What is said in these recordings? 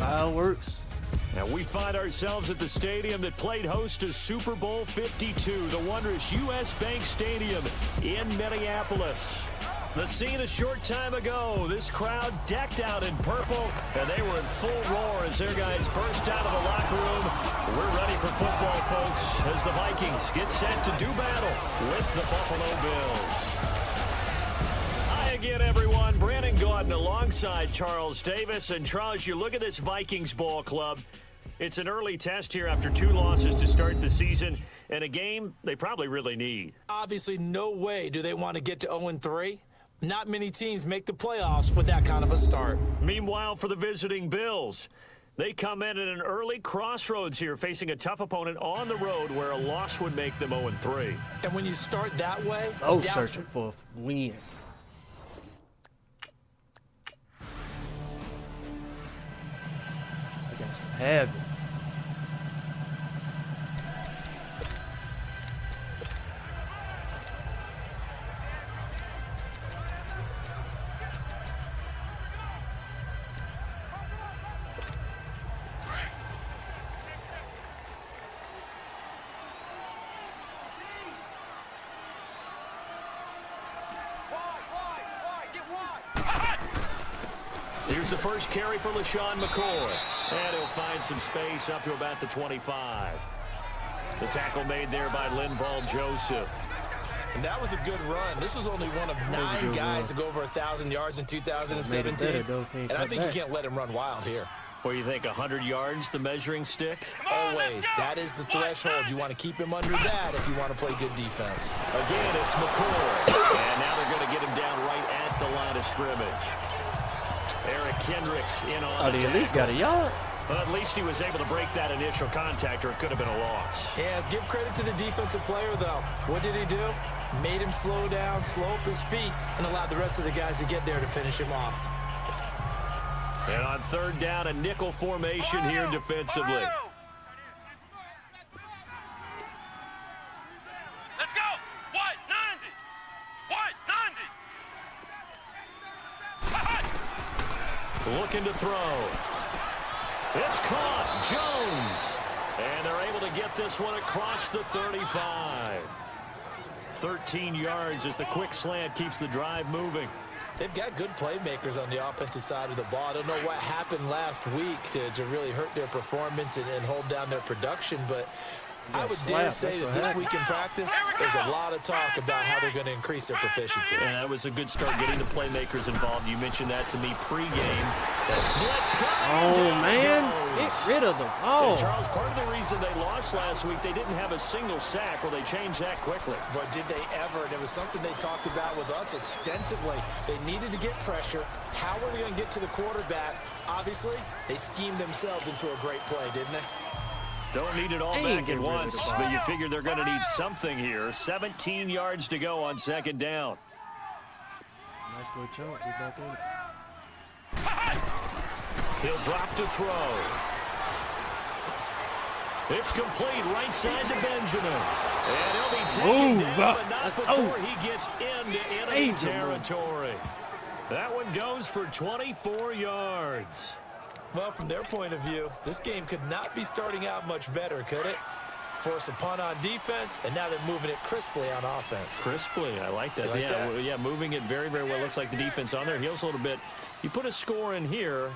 How it works. And we find ourselves at the stadium that played host to Super Bowl 52, the wondrous U.S. Bank Stadium in Minneapolis. The scene a short time ago, this crowd decked out in purple, and they were in full roar as their guys burst out of the locker room. We're ready for football, folks, as the Vikings get set to do battle with the Buffalo Bills. Hi again, everyone. Brandon Gaudin alongside Charles Davis. And Charles, you look at this Vikings ball club. It's an early test here after 2 losses to start the season, and a game they probably really need. Obviously, no way do they want to get to 0-3. Not many teams make the playoffs with that kind of a start. Meanwhile, for the visiting Bills, they come in at an early crossroads here, facing a tough opponent on the road where a loss would make them 0-3. And when you start that way... Searching for a win. I got some habit. Here's the first carry for LaShawn McCoy. And he'll find some space up to about the 25. The tackle made there by Linval Joseph. And that was a good run. This was only one of 9 guys to go over 1,000 yards in 2017. And I think you can't let him run wild here. What do you think, 100 yards, the measuring stick? Always. That is the threshold. You want to keep him under that if you want to play good defense. Again, it's McCoy. And now they're going to get him down right at the line of scrimmage. Eric Kendricks in on the He at least got a yard. But at least he was able to break that initial contact, or it could have been a loss. Yeah, give credit to the defensive player, though. What did he do? Made him slow down, slow up his feet, and allowed the rest of the guys to get there to finish him off. And on third down, a nickel formation here defensively. Let's go! What? 90! What? 90! Looking to throw. It's caught. Jones. And they're able to get this one across the 35. 13 yards as the quick slant keeps the drive moving. They've got good playmakers on the offensive side of the ball. I don't know what happened last week to really hurt their performance and hold down their production, but I would dare say that this week in practice, there's a lot of talk about how they're going to increase their proficiency. And that was a good start getting the playmakers involved. You mentioned that to me pregame. Man, get rid of the ball. And Charles, part of the reason they lost last week, they didn't have a single sack. Well, they changed that quickly. But did they ever? And it was something they talked about with us extensively. They needed to get pressure. How were they going to get to the quarterback? Obviously, they schemed themselves into a great play, didn't they? Don't need it all back at once, but you figure they're going to need something here. 17 yards to go on second down. Nice little chunk. Get back in. He'll drop to throw. It's complete right side to Benjamin. And he'll be taken down, but not before he gets into enemy territory. That one goes for 24 yards. Well, from their point of view, this game could not be starting out much better, could it? Force a punt on defense, and now they're moving it crisply on offense. Crisply, I like that. Yeah, moving it very, very well. Looks like the defense on their heels a little bit. You put a score in here,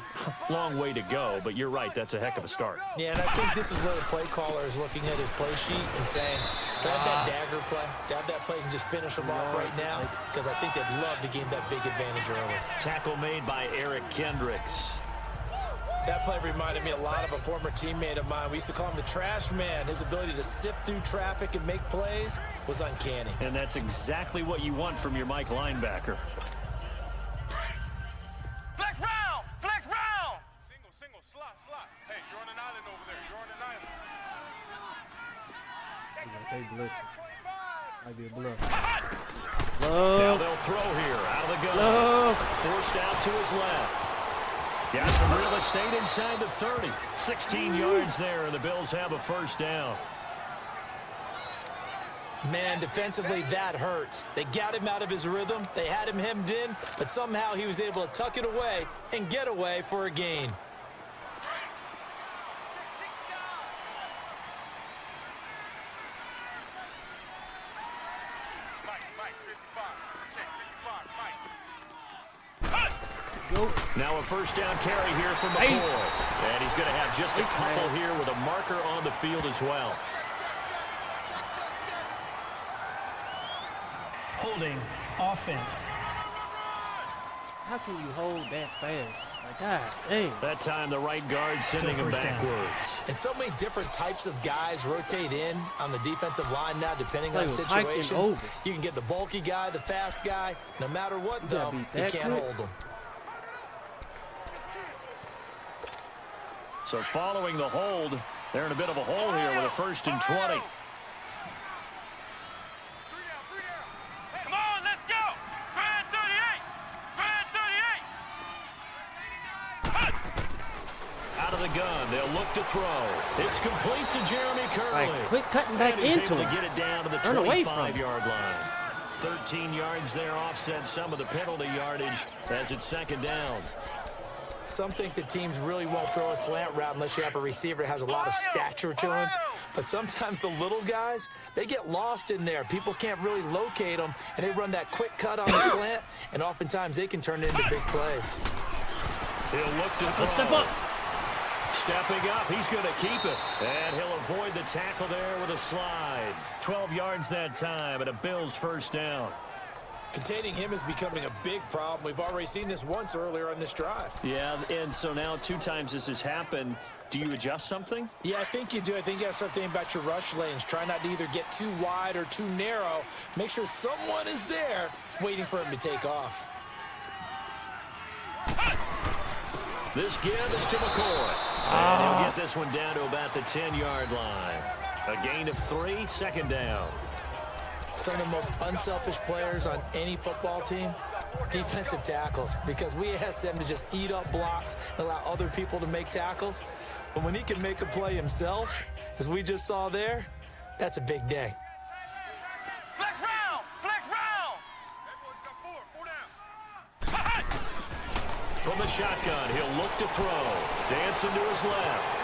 long way to go, but you're right, that's a heck of a start. Yeah, and I think this is where the play caller is looking at his play sheet and saying, grab that dagger play, grab that play and just finish them off right now, because I think they'd love to gain that big advantage early. Tackle made by Eric Kendricks. That play reminded me a lot of a former teammate of mine. We used to call him the trash man. His ability to sift through traffic and make plays was uncanny. And that's exactly what you want from your Mike linebacker. Flex round! Flex round! Single, slot. Hey, you're on an island over there. You're on an island. They blitzing. Might be a bluff. Now they'll throw here. Out of the gun. Forced out to his left. Got some real estate inside the 30. 16 yards there, and the Bills have a first down. Man, defensively, that hurts. They got him out of his rhythm. They had him hemmed in, but somehow he was able to tuck it away and get away for a gain. Now a first down carry here from McCoy. And he's going to have just a couple here with a marker on the field as well. Holding offense. How can you hold that fast? Like, God dang. That time the right guard sending him backwards. And so many different types of guys rotate in on the defensive line now, depending on situations. You can get the bulky guy, the fast guy. No matter what, though, you can't hold them. So following the hold, they're in a bit of a hole here with a 1st and 20. Come on, let's go. Grand 38. Grand 38. Out of the gun, they'll look to throw. It's complete to Jeremy Curley. Like, quit cutting back into him. him. To get it down to the 25-yard line. 13 yards there, offset some of the penalty yardage as it's 2nd down. Some think the teams really won't throw a slant route unless you have a receiver that has a lot of stature to him. But sometimes the little guys, they get lost in there. People can't really locate them, and they run that quick cut on the slant, and oftentimes they can turn it into big plays. He'll look to throw. Step up. Stepping up, he's going to keep it. And he'll avoid the tackle there with a slide. 12 yards that time, and a Bills 1st down. Containing him is becoming a big problem. We've already seen this once earlier on this drive. Yeah, and so now 2 times this has happened. Do you adjust something? Yeah, I think you do. I think you got to start thinking about your rush lanes. Try not to either get too wide or too narrow. Make sure someone is there waiting for him to take off. This give is to McCoy. And he'll get this one down to about the 10-yard line. A gain of 3, 2nd down. Some of the most unselfish players on any football team, defensive tackles, because we ask them to just eat up blocks and allow other people to make tackles. But when he can make a play himself, as we just saw there, that's a big day. Flex round. Flex round. From the shotgun, he'll look to throw. Dancing to his left.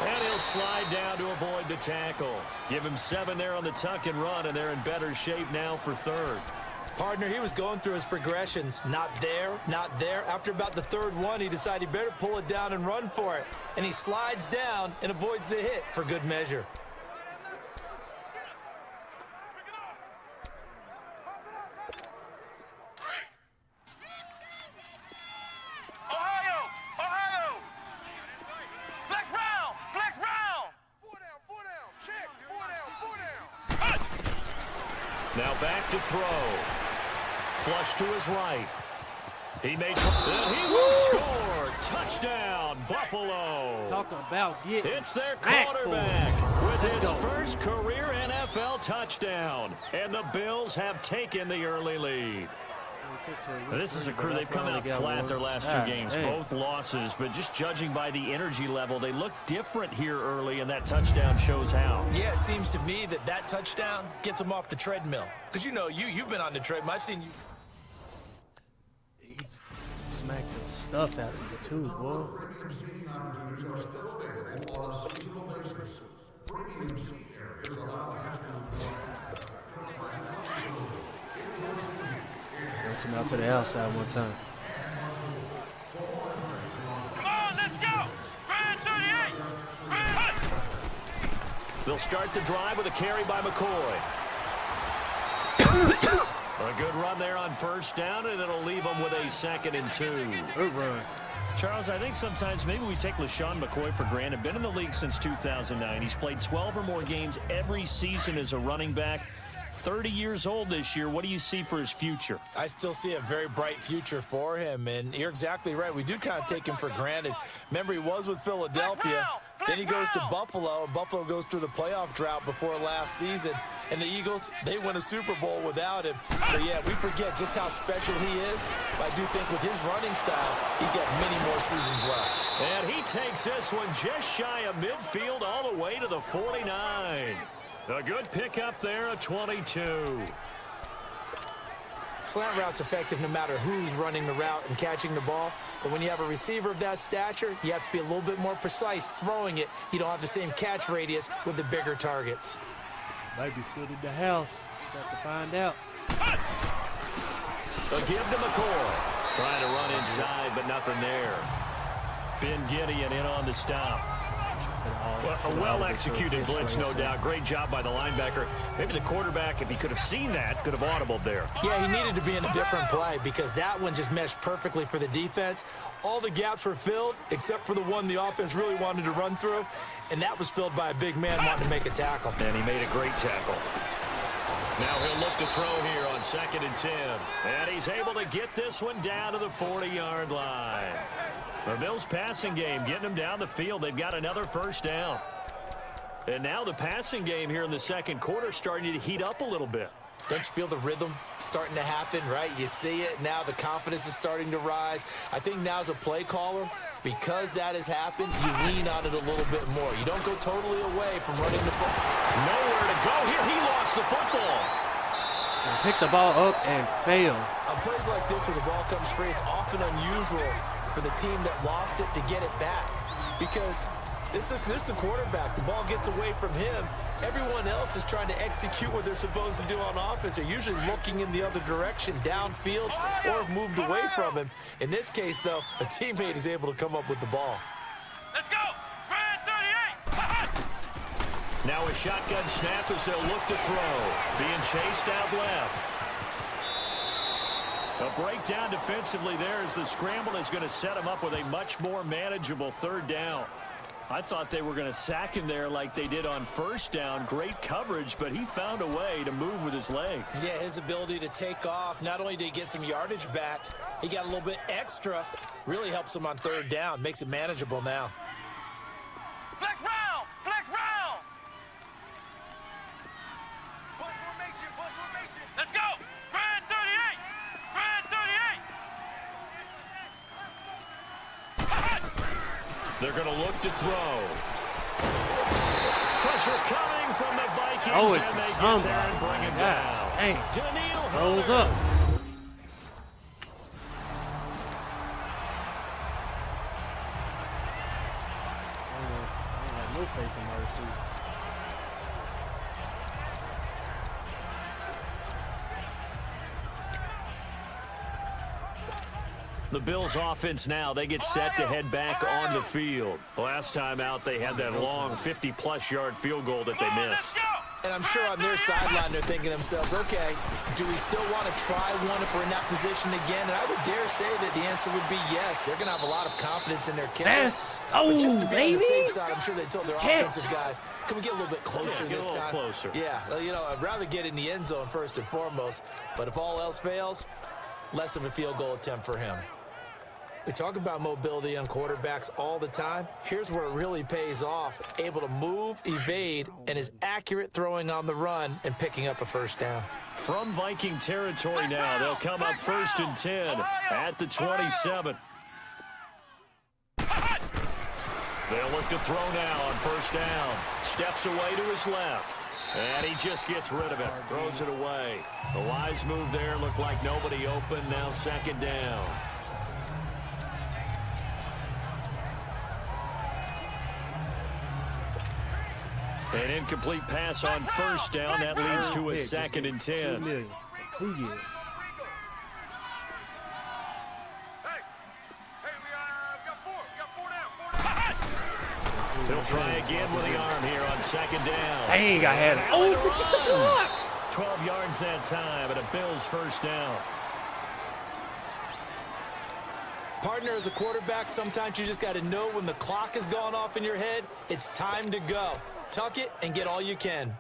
And he'll slide down to avoid the tackle. Give him 7 there on the tuck and run, and they're in better shape now for 3rd. Partner, he was going through his progressions. Not there, not there. After about the 3rd one, he decided he better pull it down and run for it. And he slides down and avoids the hit for good measure. Now back to throw. Flush to his right. He makes it. And he will score. Touchdown, Buffalo. Talk about getting It's their quarterback with his first career NFL touchdown. And the Bills have taken the early lead. This is a crew, they've come out flat their last 2 games, both losses, but just judging by the energy level, they look different here early, and that touchdown shows how. Yeah, it seems to me that touchdown gets them off the treadmill. Because, you know, you've been on the treadmill. I've seen you. He smacked the stuff out of you, too, boy. Him out to the outside one time. Come on, let's go. Grand 38. They'll start the drive with a carry by McCoy. A good run there on 1st down, and it'll leave them with a 2nd and 2. Good run. Charles, I think sometimes maybe we take LaShawn McCoy for granted. Been in the league since 2009. He's played 12 or more games every season as a running back. 30 years old this year. What do you see for his future? I still see a very bright future for him, and you're exactly right. We do kind of take him for granted. Remember, he was with Philadelphia. Then he goes to Buffalo. Buffalo goes through the playoff drought before last season. And the Eagles, they win a Super Bowl without him. So, yeah, we forget just how special he is. But I do think with his running style, he's got many more seasons left. And he takes this one just shy of midfield all the way to the 49. A good pickup there, a 22. Slant route's effective no matter who's running the route and catching the ball. But when you have a receiver of that stature, you have to be a little bit more precise throwing it. You don't have the same catch radius with the bigger targets. Might be sitting in the house. Got to find out. A give to McCoy. Trying to run inside, but nothing there. Ben Gideon in on the stop. A well-executed blitz, no doubt. Great job by the linebacker. Maybe the quarterback, if he could have seen that, could have audibled there. Yeah, he needed to be in a different play because that one just meshed perfectly for the defense. All the gaps were filled except for the one the offense really wanted to run through, and that was filled by a big man wanting to make a tackle. And he made a great tackle. Now he'll look to throw here on 2nd and 10. And he's able to get this one down to the 40-yard line. The Bills passing game getting them down the field. They've got another first down. And now the passing game here in the second quarter starting to heat up a little bit. Don't you feel the rhythm starting to happen, right? You see it. Now the confidence is starting to rise. I think now as a play caller, because that has happened, you lean on it a little bit more. You don't go totally away from running the football. Nowhere to go here. He lost the football. Pick the ball up and fail. On plays like this where the ball comes free, it's often unusual for the team that lost it to get it back. Because this is the quarterback. The ball gets away from him. Everyone else is trying to execute what they're supposed to do on offense. They're usually looking in the other direction, downfield, or have moved away from him. In this case, though, a teammate is able to come up with the ball. Let's go. Red 38. Now a shotgun snap as they'll look to throw. Being chased out left. A breakdown defensively there as the scramble is going to set him up with a much more manageable 3rd down. I thought they were going to sack him there like they did on 1st down. Great coverage, but he found a way to move with his legs. Yeah, his ability to take off, not only did he get some yardage back, he got a little bit extra. Really helps him on 3rd down, makes it manageable now. Flex round. Flex round. Push formation. Push formation. Let's go. Red 38. Red 38. They're going to look to throw. Pressure coming from the Vikings. Oh, it's and they a get there and bring him down. Hey, Daniil rolls Hunter. up. I ain't got no faith in my receivers. The Bills offense now, they get set to head back on the field. Last time out, they had that long 50-plus yard field goal that they missed. And I'm sure on their sideline they're thinking to themselves, okay, do we still want to try one if we're in that position again? And I would dare say that the answer would be yes. They're going to have a lot of confidence in their kicker. Yes. But just to Oh, be on the baby. safe side, I'm sure they told their Catch. offensive guys, can we get a little bit closer Yeah, get a this little time? closer. Yeah, well, you know, I'd rather get in the end zone first and foremost. But if all else fails, less of a field goal attempt for him. We talk about mobility on quarterbacks all the time. Here's where it really pays off. Able to move, evade, and is accurate throwing on the run and picking up a first down. From Viking territory now, they'll come up 1st and 10 at the 27. They'll look to throw now on 1st down. Steps away to his left. And he just gets rid of it. Throws it away. The wise move there. Looked like nobody open. Now 2nd down. An incomplete pass on 1st down. That leads to a 2nd and 10. $2 million for 2 years. Hey, we got 4. We got 4 down. 4 down. They'll try again with the arm here on 2nd down. Dang, I had it. Oh, look at the block. 12 yards that time, and a Bills 1st down. Partner, as a quarterback, sometimes you just got to know when the clock has gone off in your head, it's time to go. Tuck it and get all you can.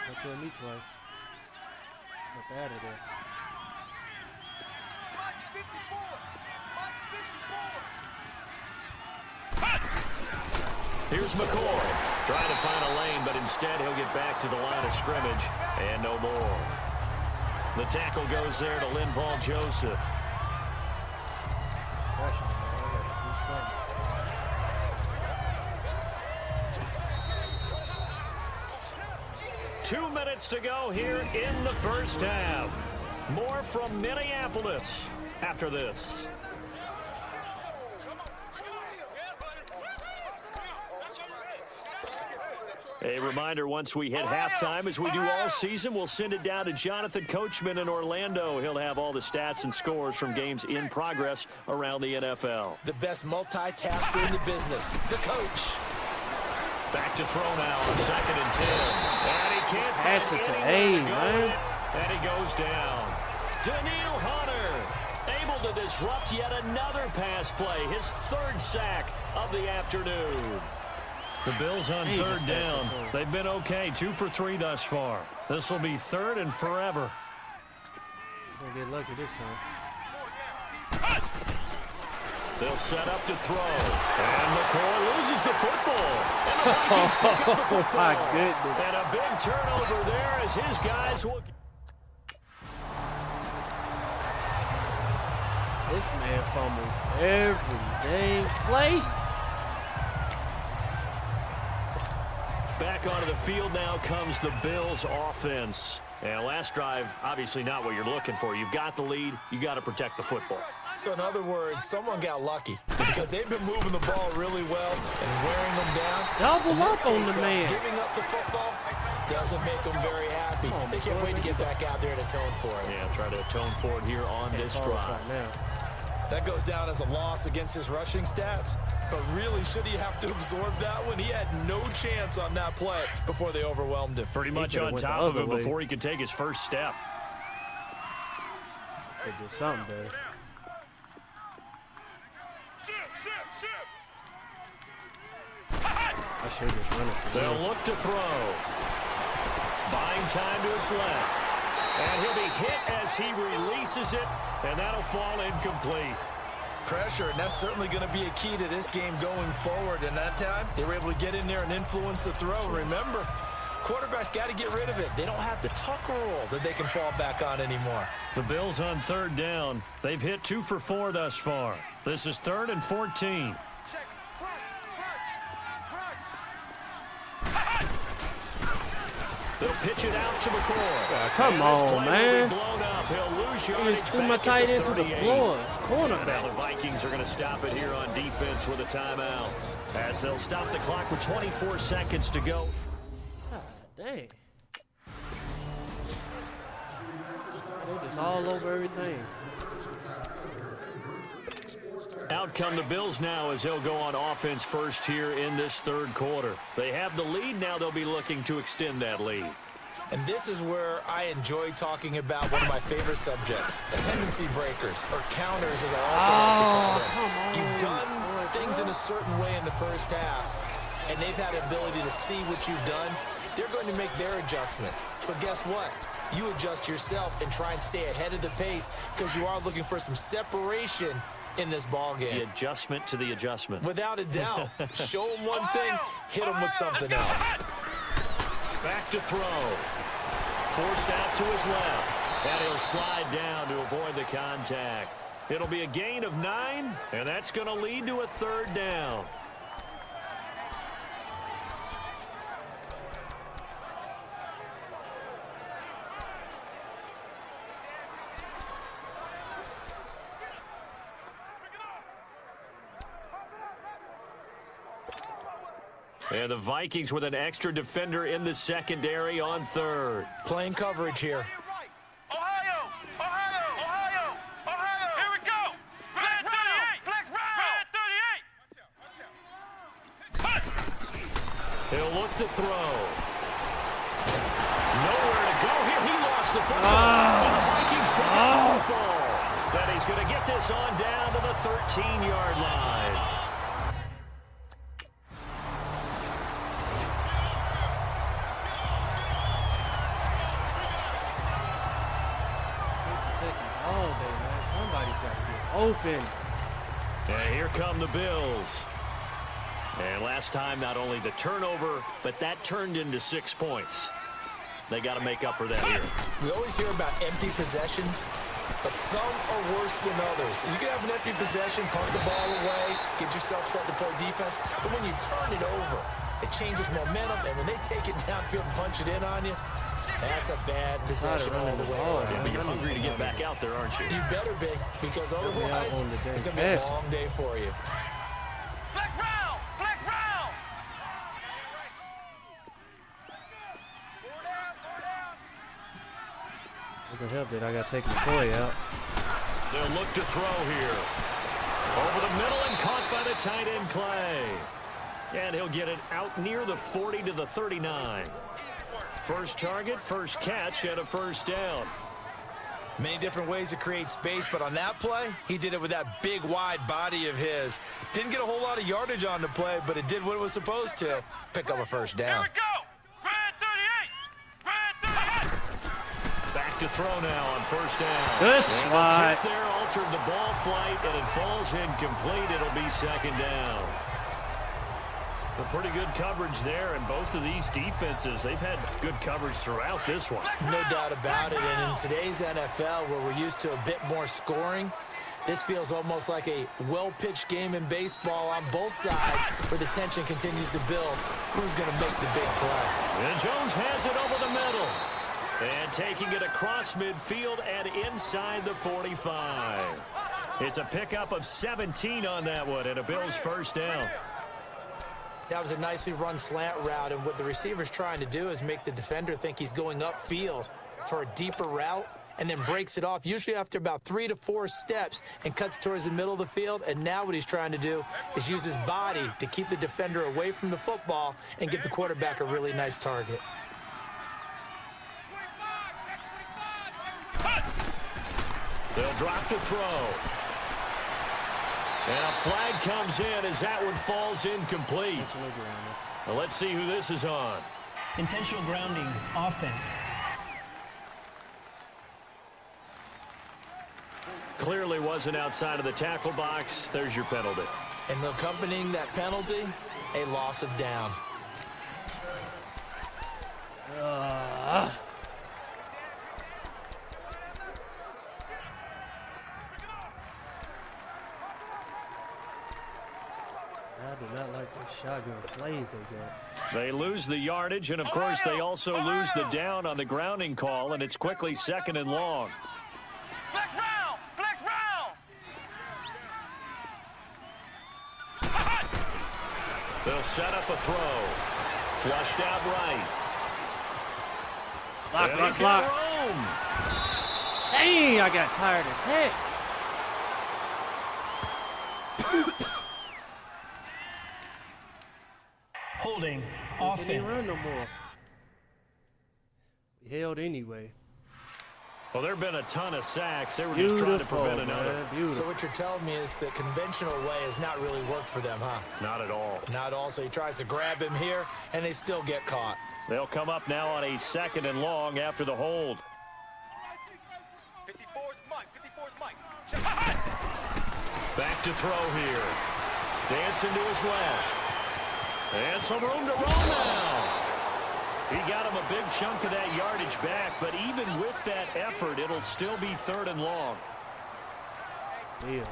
Don't tell me twice. Look out of there. Here's McCoy trying to find a lane, but instead he'll get back to the line of scrimmage and no more. The tackle goes there to Linval Joseph. Pressure, man. I gotta do something. 2 minutes to go here in the 1st half. More from Minneapolis after this. A reminder, once we hit halftime, as we do all season, we'll send it down to Jonathan Coachman in Orlando. He'll have all the stats and scores from games in progress around the NFL. The best multitasker in the business, the coach. Back to throw now on 2nd and 10. And he can't Pass it to anywhere A, go man. with it, and he goes down. Daniil Hunter able to disrupt yet another pass play, his 3rd sack of the afternoon. The Bills on 3rd down. They've been okay, 2 for 3 thus far. This will be 3rd and forever. Gonna get lucky this time. They'll set up to throw. And McCoy loses the football. And the Vikings pick up the football. Oh, my goodness. And a big turnover there as his guys will... This man fumbles every dang play. Back onto the field now comes the Bills offense. And last drive, obviously not what you're looking for. You've got the lead. You got to protect the football. So in other words, someone got lucky because they've been moving the ball really well and wearing them down. Double up on the man. Giving up the football doesn't make them very happy. They can't wait to get back out there and atone for it. Yeah, try to atone for it here on this drive. That goes down as a loss against his rushing stats. But really, should he have to absorb that one? He had no chance on that play before they overwhelmed him. Pretty much on top of him before he could take his first step. They did something better. I should just run it. They'll look to throw. Buying time to his left. And he'll be hit as he releases it, and that'll fall incomplete. Pressure, and that's certainly going to be a key to this game going forward. And that time, they were able to get in there and influence the throw. Remember, quarterbacks got to get rid of it. They don't have the tuck rule that they can fall back on anymore. The Bills on 3rd down. They've hit 2 for 4 thus far. This is 3rd and 14. They'll pitch it out to McCoy. Come on, man. He'll lose He yardage just threw back my at tight the end to the 38. floor. Now Cornerback. the Vikings are going to stop it here on defense with a timeout, as they'll stop the clock with 24 seconds to go. God dang. They're just all over everything. Out come the Bills now as they'll go on offense first here in this 3rd quarter. They have the lead. Now they'll be looking to extend that lead. And this is where I enjoy talking about one of my favorite subjects, tendency breakers, or counters as I also like to call them. You've done things in a certain way in the first half, and they've had the ability to see what you've done. They're going to make their adjustments. So guess what? You adjust yourself and try and stay ahead of the pace because you are looking for some separation in this ball game. The adjustment to the adjustment. Without a doubt. Show them one thing, hit them with something else. Back to throw. Forced out to his left. And he'll slide down to avoid the contact. It'll be a gain of 9, and that's going to lead to a 3rd down. And the Vikings with an extra defender in the secondary on 3rd. Playing coverage here. Ohio! Ohio! Here we go! Red 38! Red 38! He'll look to throw. Nowhere to go here. He lost the football. And the Vikings pick up the football. Then he's going to get this on down to the 13-yard line. Open. And here come the Bills. And last time, not only the turnover, but that turned into 6 points. They got to make up for that here. We always hear about empty possessions, but some are worse than others. You can have an empty possession, punt the ball away, get yourself set to play defense, but when you turn it over, it changes momentum, and when they take it downfield and punch it in on you, that's a bad possession all the way around. Yeah, but you're hungry to get back out there, aren't you? You better be, because otherwise it's going to be a long day for you. Flex round! Flex round! Doesn't help that I got to take McCoy out. They'll look to throw here. Over the middle and caught by the tight end Clay. And he'll get it out near the 40 to the 39. First target, first catch, and a first down. Many different ways to create space, but on that play, he did it with that big, wide body of his. Didn't get a whole lot of yardage on the play, but it did what it was supposed to. Pick up a first down. Here we go. Red 38. Red 38. Back to throw now on first down. Good And slide. the tip there altered the ball flight, and it falls incomplete. It'll be second down. A pretty good coverage there, and both of these defenses, they've had good coverage throughout this one. No doubt about it, and in today's NFL, where we're used to a bit more scoring, this feels almost like a well-pitched game in baseball on both sides, where the tension continues to build. Who's going to make the big play? And Jones has it over the middle. And taking it across midfield and inside the 45. It's a pickup of 17 on that one, and a Bills first down. That was a nicely run slant route, and what the receiver's trying to do is make the defender think he's going upfield for a deeper route and then breaks it off, usually after about 3 to 4 steps, and cuts towards the middle of the field. And now what he's trying to do is use his body to keep the defender away from the football and give the quarterback a really nice target. They'll drop the throw. And a flag comes in as that one falls incomplete. Well, let's see who this is on. Intentional grounding, offense. Clearly wasn't outside of the tackle box. There's your penalty. And accompanying that penalty, a loss of down. I do not like the shotgun plays they got. They lose the yardage, and of course they also lose the down on the grounding call, and it's quickly second and long. Flex round. Flex round. They'll set up a throw. Flushed out right. Block, And block, he's got block. room. Dang, I got tired as heck. Holding, They didn't run offense. no more. We held anyway. Well, there have been a ton of sacks. They were just trying to Beautiful, prevent another. man. Beautiful. So what you're telling me is the conventional way has not really worked for them, huh? Not at all. Not all. So he tries to grab him here, and they still get caught. They'll come up now on a second and long after the hold. 54's Mike. 54's Mike. Back to throw here. Dancing to his left. And some room to roll now. He got him a big chunk of that yardage back, but even with that effort, it'll still be third and long. Yeah.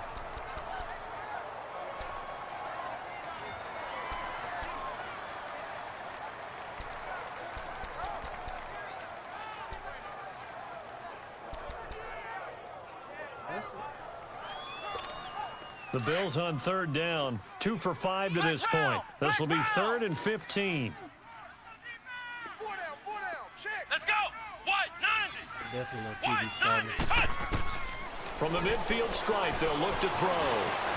The Bills on third down, 2 for 5 to this point. This will be 3rd and 15. 4 down. 4 down. Check. Let's go. What? 90. Definitely no QB starting. From the midfield stripe, they'll look to throw.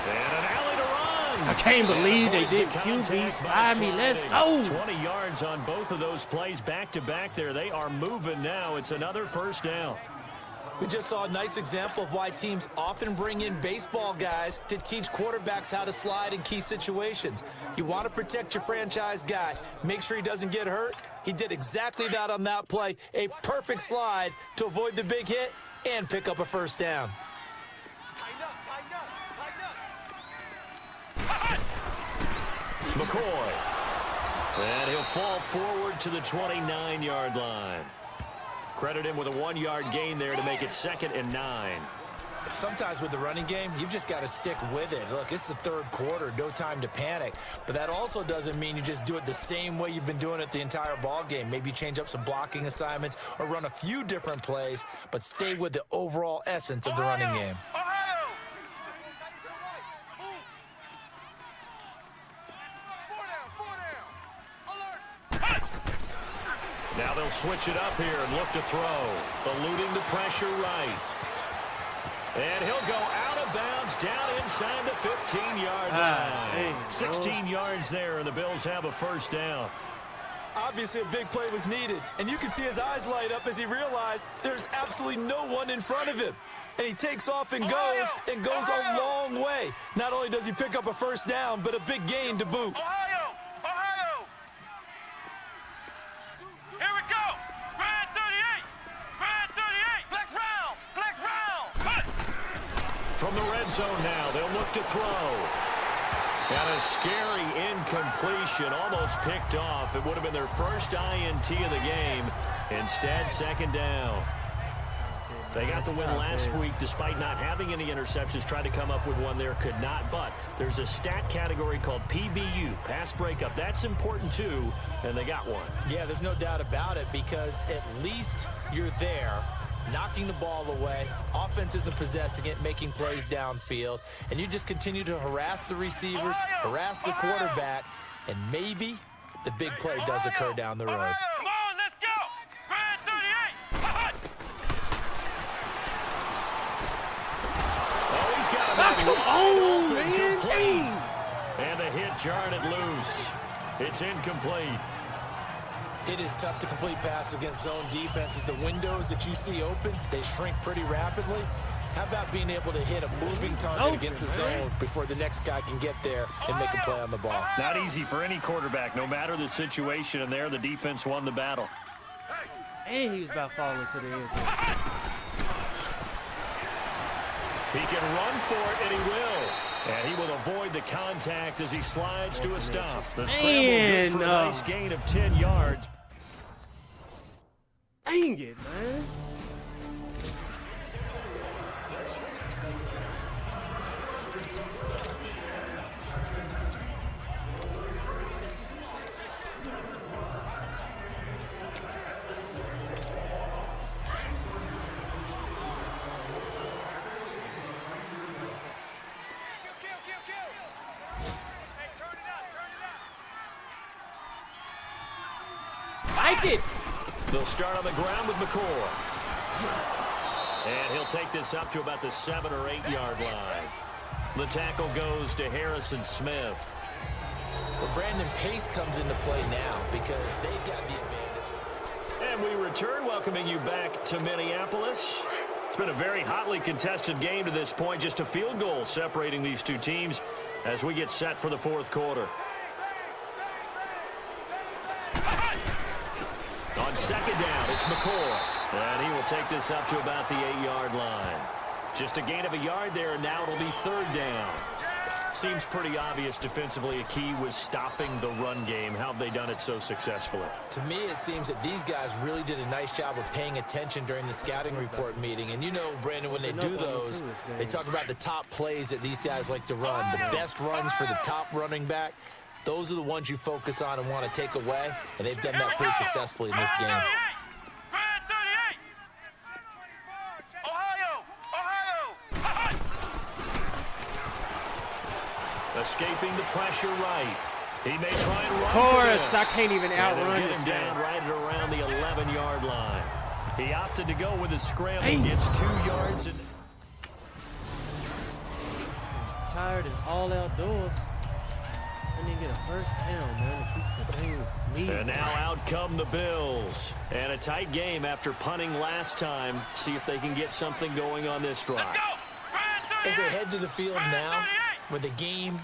And an alley to run. I can't believe they Avoids did the QB contact by by me. Let's go. sliding. 20 yards on both of those plays back to back there. They are moving now. It's another first down. We just saw a nice example of why teams often bring in baseball guys to teach quarterbacks how to slide in key situations. You want to protect your franchise guy. Make sure he doesn't get hurt. He did exactly that on that play. A perfect slide to avoid the big hit and pick up a first down. Tighten up. Tighten up. Tighten up. McCoy. And he'll fall forward to the 29-yard line. Credit him with a 1-yard gain there to make it 2nd and 9. Sometimes with the running game, you've just got to stick with it. Look, it's the third quarter, no time to panic. But that also doesn't mean you just do it the same way you've been doing it the entire ball game. Maybe change up some blocking assignments or run a few different plays, but stay with the overall essence of the running game. Ohio. 4 down. 4 down. Alert. Now they'll switch it up here and look to throw. Eluding the pressure right. And he'll go out of bounds down inside the 15-yard line. 16 yards there, and the Bills have a first down. Obviously, a big play was needed, and you can see his eyes light up as he realized there's absolutely no one in front of him. And he takes off and goes a long way. Not only does he pick up a first down, but a big gain to boot. Ohio! Ohio! Here we go! Red 38! Red 38! Flex round! Flex round! From the red zone now, they'll look to throw. And a scary incompletion, almost picked off. It would have been their first INT of the game. Instead, second down. They got the win last week despite not having any interceptions. Tried to come up with one there, could not. But there's a stat category called PBU, pass breakup. That's important too, and they got one. Yeah, there's no doubt about it because at least you're there, knocking the ball away. Offense isn't possessing it, making plays downfield. And you just continue to harass the receivers, harass the quarterback, and maybe the big play does occur down the road. Come on, let's go! Red 38! Oh, he's got him Come on, man. complete. And the hit jarred it loose. It's incomplete. It is tough to complete passes against zone defenses. The windows that you see open, they shrink pretty rapidly. How about being able to hit a moving target against the zone before the next guy can get there and make a play on the ball? Not easy for any quarterback, no matter the situation, and there the defense won the battle. And he was about falling to the end zone. He can run for it, and he will. And he will avoid the contact as he slides to a stop. The scramble good for a nice gain of 10 yards. Dang it, man. It. They'll start on the ground with McCoy. And he'll take this up to about the 7 or 8 yard line. The tackle goes to Harrison Smith. Well, Brandon, pace comes into play now because they've got the advantage. And we return, welcoming you back to Minneapolis. It's been a very hotly contested game to this point. Just a field goal separating these two teams as we get set for the fourth quarter. On second down, it's McCoy. And he will take this up to about the 8 yard line. Just a gain of a yard there, and now it'll be third down. Seems pretty obvious defensively a key was stopping the run game. How have they done it so successfully? To me, it seems that these guys really did a nice job of paying attention during the scouting report meeting. And you know, Brandon, when they do those, they talk about the top plays that these guys like to run. The best runs for the top running back. Those are the ones you focus on and want to take away, and they've done that pretty successfully in this game. Red 38! Ohio! Ohio! Escaping the pressure right. He may try and run. Of course, I can't even outrun this this guy. Down right at around the 11 yard line. He opted to go with a scramble. Hey. Gets 2 yards. And tired and all outdoors. And then get a first down, man, to keep the thing lead. And now out come the Bills. And a tight game after punting last time. See if they can get something going on this drive. As they head to the field now, with the game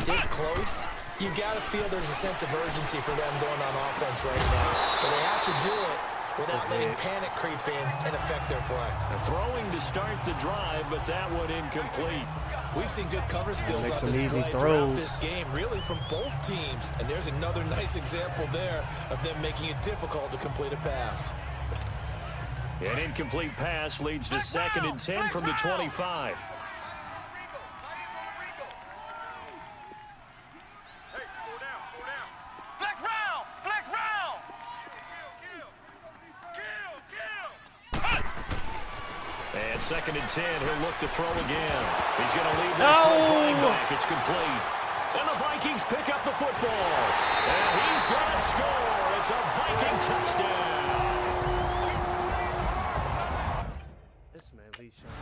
this close, you've got to feel there's a sense of urgency for them going on offense right now. But they have to do it without letting panic creep in and affect their play. Throwing to start the drive, but that one incomplete. We've seen good cover skills on display throughout this game, really from both teams. And there's another nice example there of them making it difficult to complete a pass. An incomplete pass leads to 2nd and 10 from the 25. And 2nd and 10, he'll look to throw again. He's going to leave this to his running back. It's complete. And the Vikings pick up the football. And he's going to score. it's a Viking touchdown. This man Lee shot.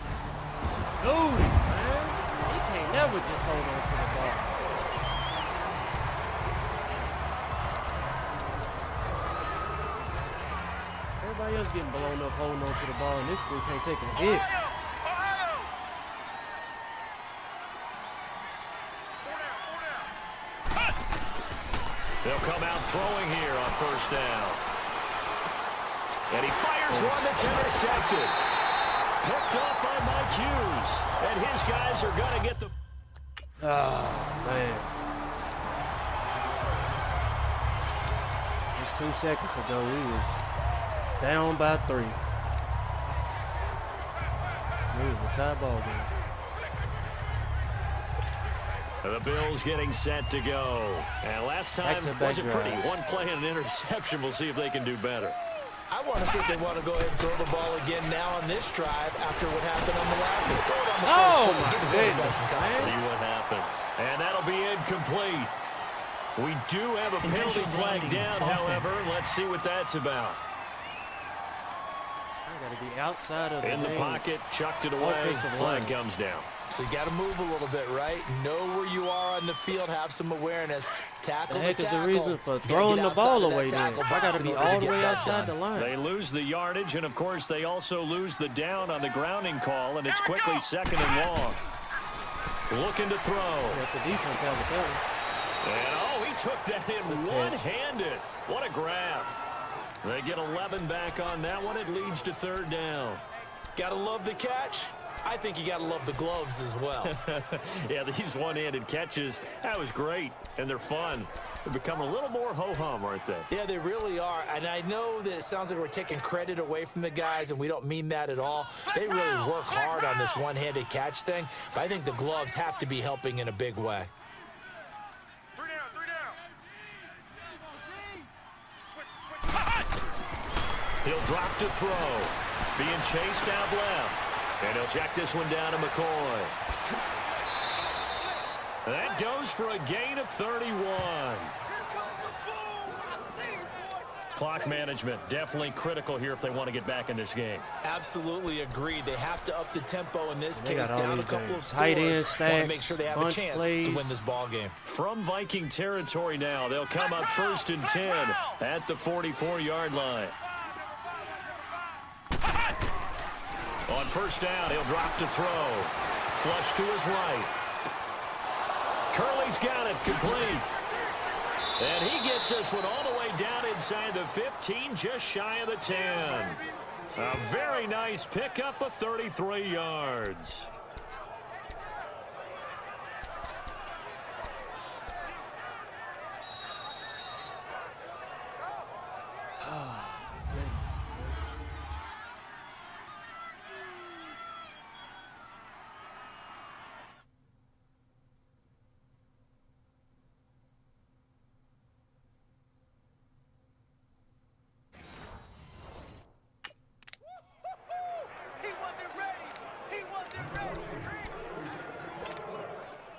Dude, man. He can't never just hold on to the ball. Everybody else getting blown up holding on to the ball, and this fool can't take a hit. They'll come out throwing here on first down. And he fires one that's intercepted. Picked up by Mike Hughes. And his guys are going to get the... Oh, man. Just 2 seconds ago, we was down by 3. It was a tie ball game. The Bills getting set to go. And last time wasn't pretty. One play and an interception. We'll see if they can do better. I want to see if they want to go ahead and throw the ball again now on this drive after what happened on the last one. Throw it on the first play. Give the quarterback some confidence. See what happens. And that'll be incomplete. We do have a penalty flag down, however. Let's see what that's about. I got to be outside of in the pocket, chucked it away, flag comes down. So you got to move a little bit, right? Know where you are on the field, have some awareness. Tackle the tackle. The reason for throwing the ball away then. I got to be all the way outside the line. They lose the yardage, and of course they also lose the down on the grounding call, and it's quickly 2nd and long. Looking to throw. Let the defense have the ball. And he took that in one-handed. What a grab. They get 11 back on that one. It leads to 3rd down. Gotta love the catch. I think you got to love the gloves as well. Yeah, these one-handed catches, that was great, and they're fun. They've become a little more ho-hum, aren't they? Yeah, they really are, and I know that it sounds like we're taking credit away from the guys, and we don't mean that at all. They really work hard on this one-handed catch thing, but I think the gloves have to be helping in a big way. 3 down. Switch. He'll drop to throw. Being chased out left. And he'll check this one down to McCoy. That goes for a gain of 31. Clock management definitely critical here if they want to get back in this game. Absolutely agreed. They have to up the tempo in this case. Down a couple of tight end stacks, want to make sure they have a chance to win this ball game. From Viking territory now, they'll come up 1st and 10 at the 44-yard line. On first down, he'll drop to throw. Flush to his right. Curley's got it, complete. And he gets this one all the way down inside the 15, just shy of the 10. A very nice pickup of 33 yards.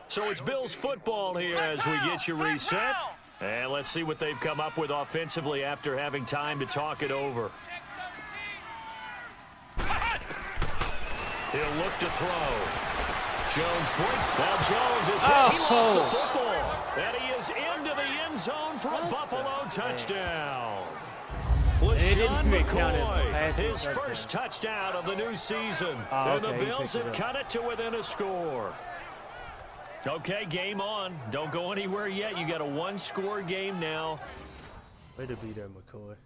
So it's Bills football here as we get you reset. And let's see what they've come up with offensively after having time to talk it over. He'll look to throw. Jones break. Now Jones is hit. He lost the football. And he is into the end zone for a Buffalo touchdown. LaShawn McCoy, his first touchdown of the new season. And the Bills have cut it to within a score. Okay, game on. Don't go anywhere yet. You got a 1-score game now. Way to be there, McCoy.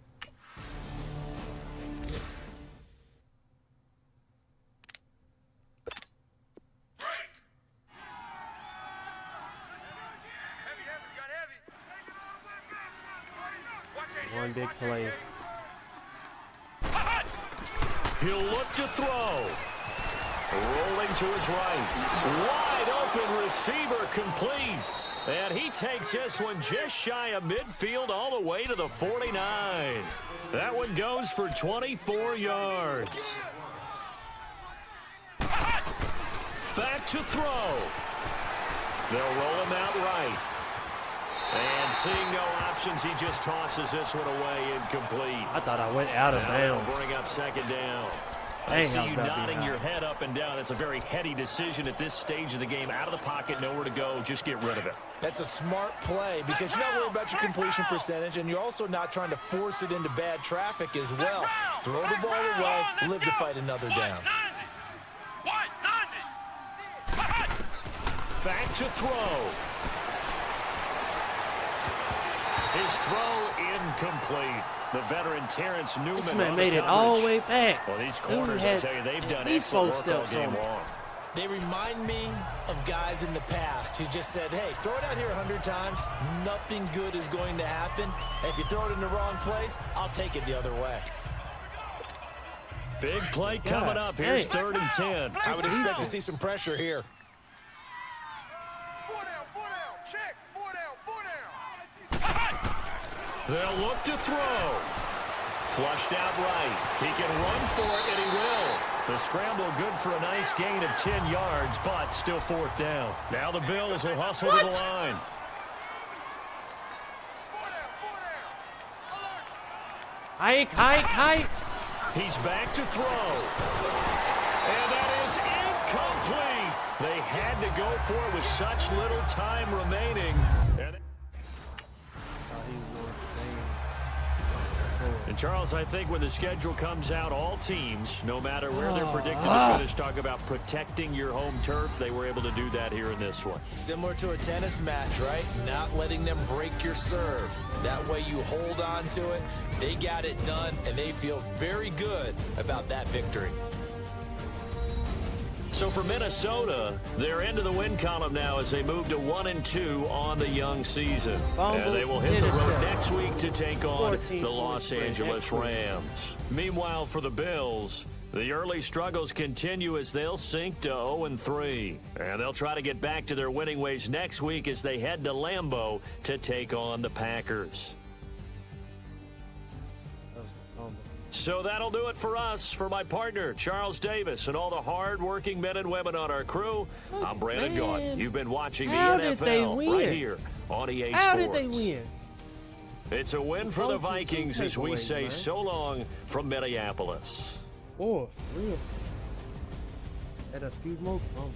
One big play. He'll look to throw. Rolling to his right. Wide open receiver complete. And he takes this one just shy of midfield all the way to the 49. That one goes for 24 yards. Back to throw. They'll roll him out right. And seeing no option. options. He just tosses this one away, incomplete. I thought I went out of Now they'll bounds. bring up second down. I Dang, see how you about nodding that? your head up and down. It's a very heady decision at this stage of the game. Out of the pocket, nowhere to go. Just get rid of it. That's a smart play because you're not worried about your completion percentage, and you're also not trying to force it into bad traffic as well. Throw the ball away, live to fight another down. Back to throw. His throw incomplete. The veteran Terrence Newman. This man on made the it all the coverage. way back. Well, these Dude corners, I had tell you, they've done at least 4 excellent work all steps on game him. long. They remind me of guys in the past who just said, hey, throw it out here 100 times, nothing good is going to happen. And if you throw it in the wrong place, I'll take it the other way. Big play coming up. Here's Hey. 3rd and 10. I would expect to see some pressure here. 4 down, check, 4 down. They'll look to throw. Flushed out right. He can run for it, and he will. The scramble good for a nice gain of 10 yards, but still 4th down. Now the Bills will hustle to the line. 4 down. Alert. Hike. He's back to throw. And that is incomplete. They had to go for it with such little time remaining. And Charles, I think when the schedule comes out, all teams, no matter where they're predicted to finish, talk about protecting your home turf. They were able to do that here in this one. Similar to a tennis match, right? Not letting them break your serve. That way you hold on to it. They got it done, and they feel very good about that victory. So for Minnesota, they're into the win column now as they move to 1-2 on the young season. And they will hit the road next week to take on the Los Angeles Rams. Meanwhile, for the Bills, the early struggles continue as they'll sink to 0-3. And they'll try to get back to their winning ways next week as they head to Lambeau to take on the Packers. So that'll do it for us. For my partner, Charles Davis, and all the hard-working men and women on our crew, I'm Brandon Gaudin. You've been watching the NFL right here on EA Sports. How did they win? It's a win for the Vikings as we say so long from Minneapolis. 4th, real. Had a few more bumps.